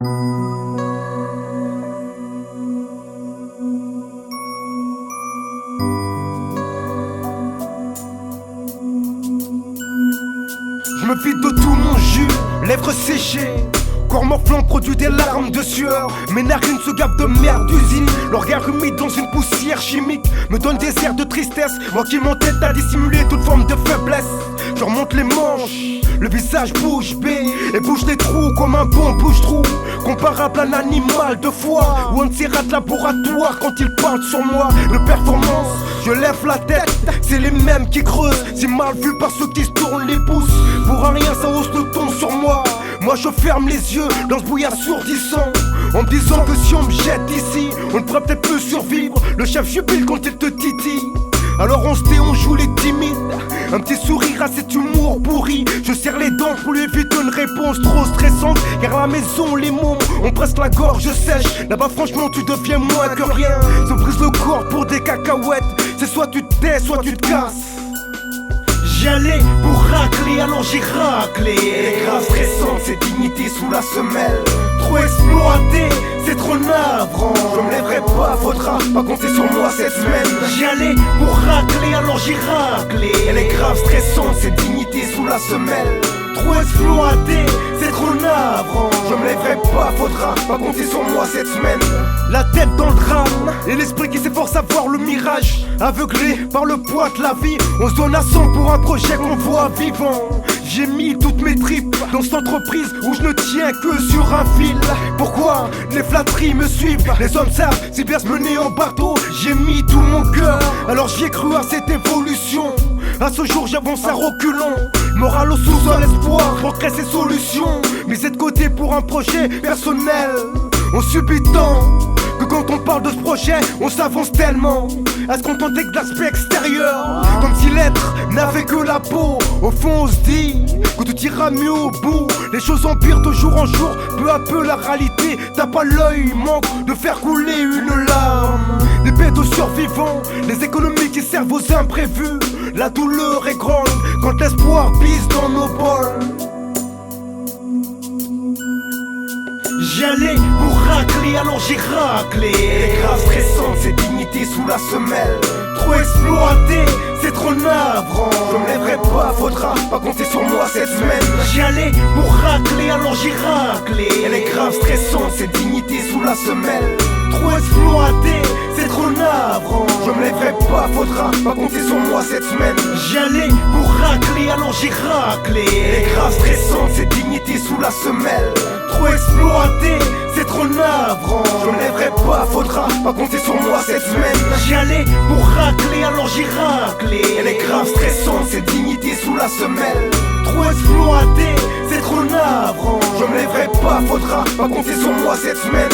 Je me vide de tout mon jus, lèvres séchées. Corps morflant produit des larmes de sueur. Mes narines se gavent de merde d'usine. Le regard humide dans une poussière chimique me donne des airs de tristesse. Moi qui m'entête à dissimuler toute forme de faiblesse. Je remonte les manches, le visage bouge bée et bouge les trous comme un bon bouche-trou. Comparable à un animal de foire ou un tirade de laboratoire quand il parle sur moi de performance. Je lève la tête, c'est les mêmes qui creusent. Si mal vu par ceux qui se tournent les pouces. Pour un rien ça hausse le ton sur moi. Moi je ferme les yeux dans ce bruit assourdissant, en me disant que si on me jette ici, on ne pourrait peut-être plus survivre. Le chef jubile quand il te titille. Alors on se tait, on joue les timides. Un petit sourire à cet humour pourri. Je serre les dents pour lui éviter une réponse trop stressante. Car à la maison les mômes ont presque la gorge sèche. Là-bas franchement tu deviens moins que rien. Se brise le corps pour des cacahuètes. C'est soit tu te tais, soit tu te casses. J'y allais pour racler, alors j'ai raclé. Les graves stressantes, c'est dignité sous la semelle. Trop exploité, c'est trop navrant. Je me lèverai pas, faudra pas compter sur moi cette semaine. J'y allais pour racler, alors j'ai raclé. Les graves stressantes, c'est dignité sous la semelle. Trop exploité, c'est trop navrant. Je me lèverai pas, faudra pas compter sur moi cette semaine. La tête dans le drame et l'esprit qui s'efforce à voir le mirage. Aveuglé par le poids de la vie, on se donne à 100 pour un projet qu'on voit vivant. J'ai mis toutes mes tripes dans cette entreprise où je ne tiens que sur un fil. Pourquoi les flatteries me suivent? Les hommes savent si bien se mener en bateau. J'ai mis tout mon cœur, alors j'y ai cru à cette évolution. À ce jour j'avance à reculons. Moral au sous-sol, espoir pour créer ces solutions. Mis de côté pour un projet personnel. On subit tant que quand on parle de ce projet, on s'avance tellement à se contenter que de l'aspect extérieur. Comme si l'être n'avait que la peau. Au fond on se dit que tout ira mieux au bout. Les choses empirent de jour en jour, peu à peu la réalité tape à l'œil, manque de faire couler une larme. Des bêtes aux survivants, les économies qui servent aux imprévus. La douleur est grande quand l'espoir pisse dans nos bols. J'y allais pour racler, alors j'ai raclé. Les graves stressantes, c'est dignité sous la semelle. Trop exploité, c'est trop navrant. Je me lèverai pas, faudra pas compter sur moi cette semaine. J'y allais pour racler, alors j'ai raclé. Les graves stressantes, c'est dignité sous la semelle. Trop exploité, c'est trop navrant. Je me lèverai pas, faudra pas compter sur moi cette semaine. J'y allais pour racler, alors j'ai raclé. Les graves stressantes, c'est dignité sous la semelle. Trop exploité, c'est trop navrant. Je me lèverai pas, faudra pas compter sur moi cette semaine. J'y allais pour racler, alors j'ai raclé. Les graves stressantes, c'est dignité sous la semelle. Trop exploité, c'est trop navrant. Je me lèverai pas, faudra pas compter sur moi cette semaine.